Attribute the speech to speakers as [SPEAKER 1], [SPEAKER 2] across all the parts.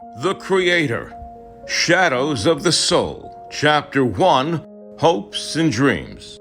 [SPEAKER 1] The Creator, Shadows of the Soul, Chapter 1, Hopes and Dreams.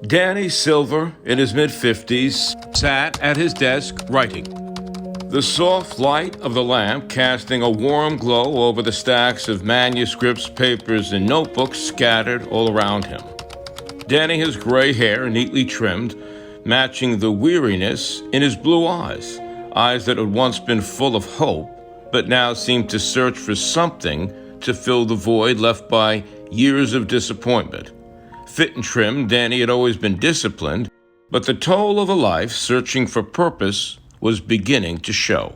[SPEAKER 1] Danny Silver, in his mid-50s, sat at his desk writing. The soft light of the lamp casting a warm glow over the stacks of manuscripts, papers, and notebooks scattered all around him. Danny, his gray hair neatly trimmed, matching the weariness in his blue eyes that had once been full of hope, but now seemed to search for something to fill the void left by years of disappointment. Fit and trim, Danny had always been disciplined, but the toll of a life searching for purpose was beginning to show.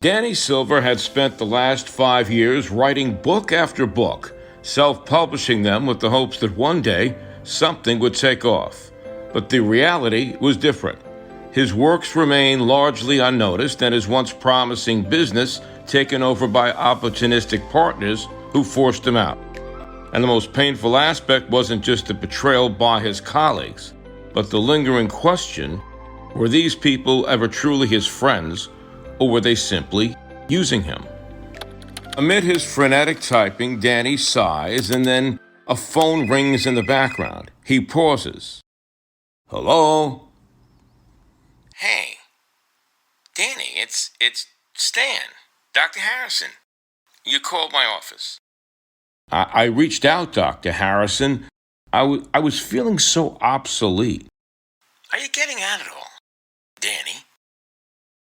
[SPEAKER 1] Danny Silver had spent the last 5 years writing book after book, self-publishing them with the hopes that one day something would take off. But the reality was different. His works remained largely unnoticed and his once promising business taken over by opportunistic partners who forced him out. And the most painful aspect wasn't just the betrayal by his colleagues, but the lingering question, were these people ever truly his friends, or were they simply using him? Amid his frenetic typing, Danny sighs, and then a phone rings in the background. He pauses. Hello?
[SPEAKER 2] Hey, Danny, it's Stan, Dr. Harrison. You called my office.
[SPEAKER 1] I reached out, Dr. Harrison. I was feeling so obsolete.
[SPEAKER 2] Are you getting at it all, Danny?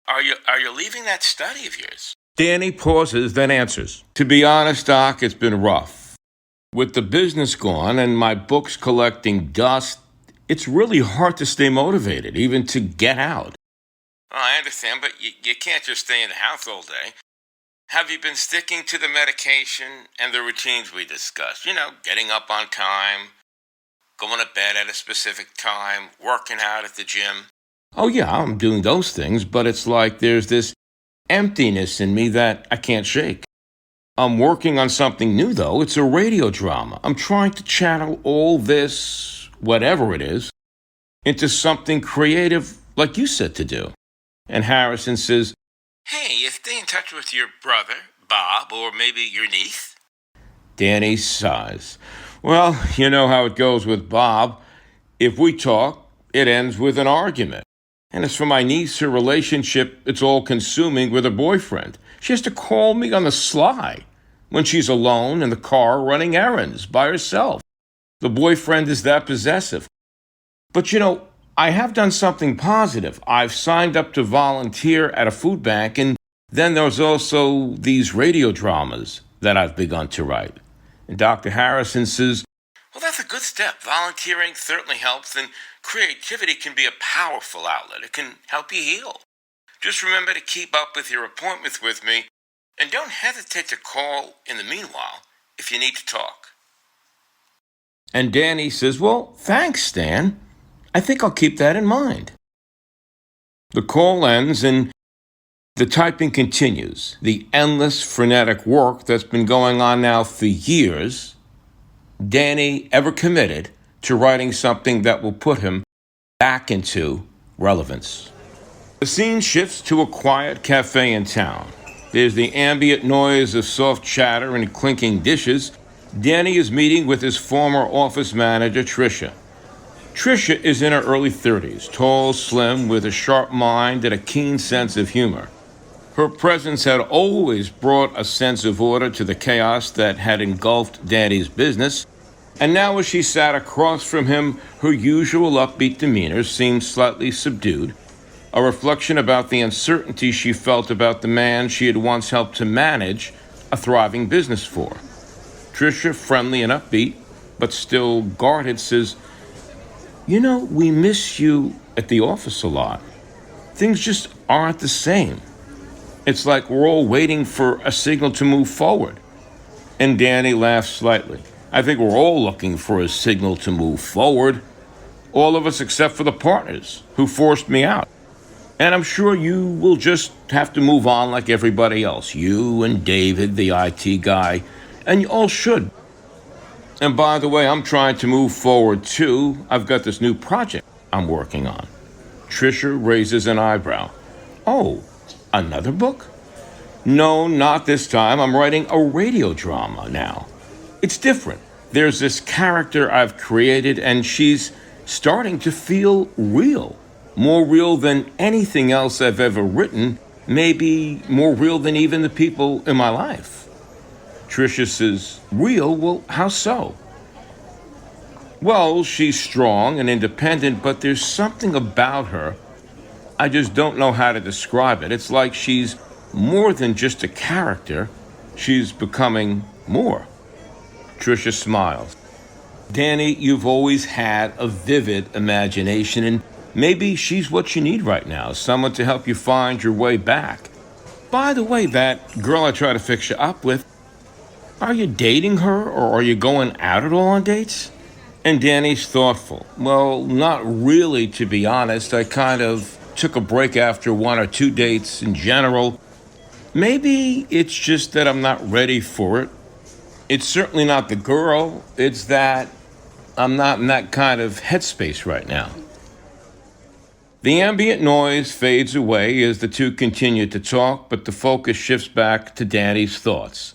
[SPEAKER 2] Are you leaving that study of yours?
[SPEAKER 1] Danny pauses, then answers. To be honest, Doc, it's been rough. With the business gone and my books collecting dust, it's really hard to stay motivated, even to get out.
[SPEAKER 2] Well, I understand, but you can't just stay in the house all day. Have you been sticking to the medication and the routines we discussed? You know, getting up on time, going to bed at a specific time, working out at the gym.
[SPEAKER 1] Oh yeah, I'm doing those things, but it's like there's this emptiness in me that I can't shake. I'm working on something new, though. It's a radio drama. I'm trying to channel all this, whatever it is, into something creative like you said to do. And Harrison says,
[SPEAKER 2] Hey, you stay in touch with your brother, Bob, or maybe your niece?
[SPEAKER 1] Danny sighs. Well, you know how it goes with Bob. If we talk, it ends with an argument. And as for my niece, her relationship, it's all-consuming with her boyfriend. She has to call me on the sly when she's alone in the car running errands by herself. The boyfriend is that possessive. But you know, I have done something positive. I've signed up to volunteer at a food bank, and then there's also these radio dramas that I've begun to write. And Dr. Harrison says,
[SPEAKER 2] Well, that's a good step. Volunteering certainly helps, and creativity can be a powerful outlet. It can help you heal. Just remember to keep up with your appointments with me, and don't hesitate to call in the meanwhile if you need to talk.
[SPEAKER 1] And Danny says, well, thanks, Stan. I think I'll keep that in mind. The call ends and the typing continues. The endless, frenetic work that's been going on now for years. Danny ever committed to writing something that will put him back into relevance. The scene shifts to a quiet cafe in town. There's the ambient noise of soft chatter and clinking dishes. Danny is meeting with his former office manager, Tricia. Tricia is in her early 30s, tall, slim, with a sharp mind and a keen sense of humor. Her presence had always brought a sense of order to the chaos that had engulfed Danny's business, and now as she sat across from him, her usual upbeat demeanor seemed slightly subdued, a reflection about the uncertainty she felt about the man she had once helped to manage a thriving business for. Tricia, friendly and upbeat, but still guarded, says, you know, we miss you at the office a lot. Things just aren't the same. It's like we're all waiting for a signal to move forward. And Danny laughed slightly. I think we're all looking for a signal to move forward. All of us except for the partners who forced me out. And I'm sure you will just have to move on like everybody else. You and David, the IT guy, and you all should. And by the way, I'm trying to move forward too. I've got this new project I'm working on. Tricia raises an eyebrow. Oh, another book? No, not this time. I'm writing a radio drama now. It's different. There's this character I've created, and she's starting to feel real. More real than anything else I've ever written, maybe more real than even the people in my life. Tricia says, real? Well, how so? Well, she's strong and independent, but there's something about her. I just don't know how to describe it. It's like she's more than just a character. She's becoming more. Tricia smiles. Danny, you've always had a vivid imagination, and maybe she's what you need right now, someone to help you find your way back. By the way, that girl I try to fix you up with, are you dating her or are you going out at all on dates? And Danny's thoughtful. Well, not really, to be honest. I kind of took a break after one or two dates in general. Maybe it's just that I'm not ready for it. It's certainly not the girl. It's that I'm not in that kind of headspace right now. The ambient noise fades away as the two continue to talk, but the focus shifts back to Danny's thoughts.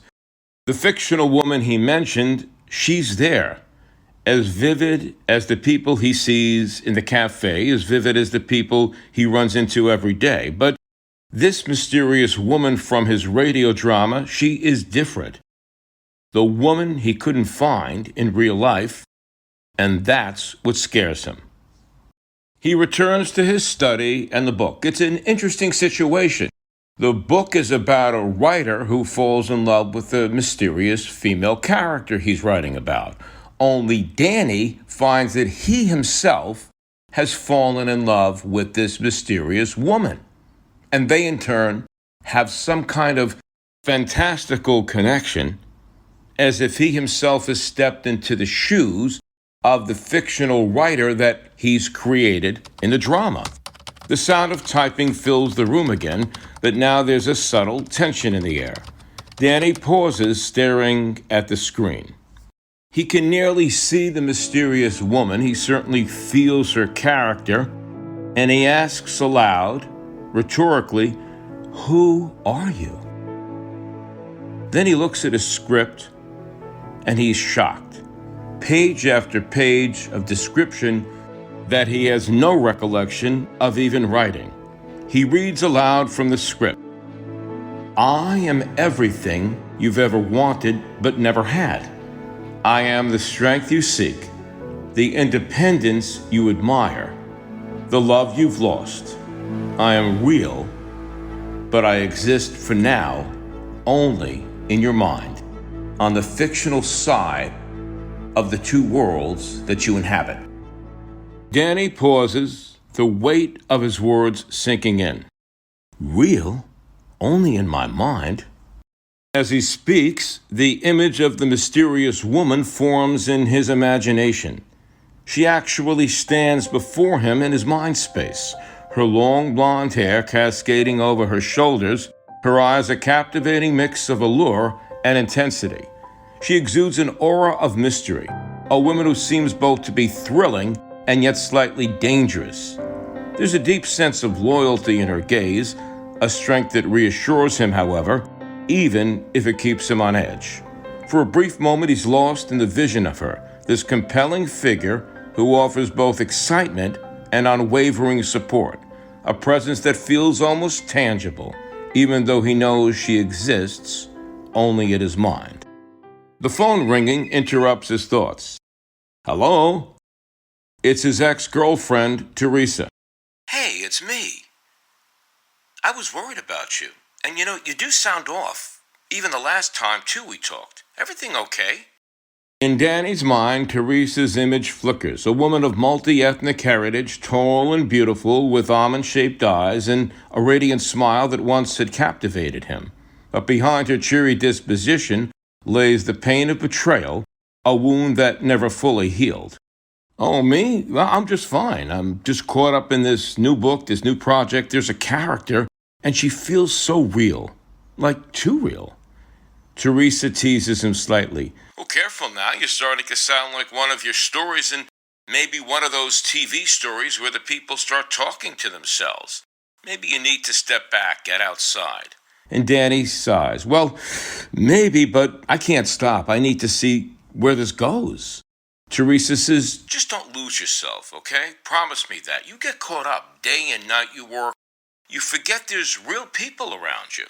[SPEAKER 1] The fictional woman he mentioned, she's there. As vivid as the people he sees in the cafe, as vivid as the people he runs into every day. But this mysterious woman from his radio drama, she is different. The woman he couldn't find in real life, and that's what scares him. He returns to his study and the book. It's an interesting situation. The book is about a writer who falls in love with a mysterious female character he's writing about. Only Danny finds that he himself has fallen in love with this mysterious woman. And they, in turn, have some kind of fantastical connection, as if he himself has stepped into the shoes of the fictional writer that he's created in the drama. The sound of typing fills the room again, but now there's a subtle tension in the air. Danny pauses, staring at the screen. He can nearly see the mysterious woman. He certainly feels her character. And he asks aloud, rhetorically, "Who are you?" Then he looks at his script and he's shocked. Page after page of description that he has no recollection of even writing. He reads aloud from the script. I am everything you've ever wanted but never had. I am the strength you seek, the independence you admire, the love you've lost. I am real, but I exist for now only in your mind, on the fictional side of the two worlds that you inhabit. Danny pauses, the weight of his words sinking in. Real? Only in my mind? As he speaks, the image of the mysterious woman forms in his imagination. She actually stands before him in his mind space, her long blonde hair cascading over her shoulders, her eyes a captivating mix of allure and intensity. She exudes an aura of mystery, a woman who seems both to be thrilling and yet slightly dangerous. There's a deep sense of loyalty in her gaze, a strength that reassures him, however, even if it keeps him on edge. For a brief moment, he's lost in the vision of her, this compelling figure who offers both excitement and unwavering support, a presence that feels almost tangible, even though he knows she exists only in his mind. The phone ringing interrupts his thoughts. Hello? It's his ex-girlfriend, Teresa.
[SPEAKER 2] Hey, it's me. I was worried about you. And you do sound off. Even the last time, too, we talked. Everything okay?
[SPEAKER 1] In Danny's mind, Teresa's image flickers, a woman of multi-ethnic heritage, tall and beautiful, with almond-shaped eyes and a radiant smile that once had captivated him. But behind her cheery disposition lays the pain of betrayal, a wound that never fully healed. Oh, me? Well, I'm just fine. I'm just caught up in this new book, this new project. There's a character, and she feels so real. Like, too real. Teresa teases him slightly.
[SPEAKER 2] Well, careful now. You're starting to sound like one of your stories, and maybe one of those TV stories where the people start talking to themselves. Maybe you need to step back, get outside.
[SPEAKER 1] And Danny sighs. Well, maybe, but I can't stop. I need to see where this goes. Teresa says,
[SPEAKER 2] Just don't lose yourself, okay? Promise me that. You get caught up day and night, you work. You forget there's real people around you.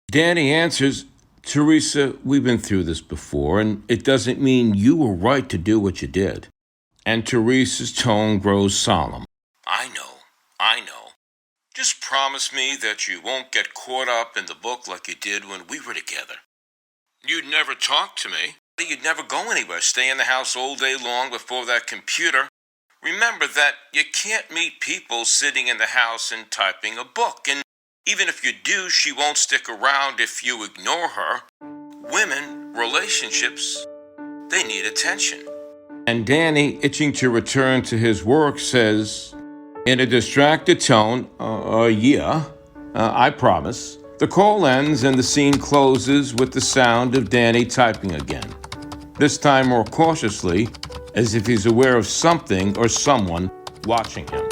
[SPEAKER 1] Danny answers, Teresa, we've been through this before, and it doesn't mean you were right to do what you did. And Teresa's tone grows solemn.
[SPEAKER 2] I know. Just promise me that you won't get caught up in the book like you did when we were together. You'd never talk to me. You'd never go anywhere. Stay in the house all day long before that computer. Remember that you can't meet people sitting in the house and typing a book. And even if you do, she won't stick around if you ignore her. Women, relationships, they need attention.
[SPEAKER 1] And Danny, itching to return to his work, says, in a distracted tone, I promise. The call ends and the scene closes with the sound of Danny typing again. This time more cautiously, as if he's aware of something or someone watching him.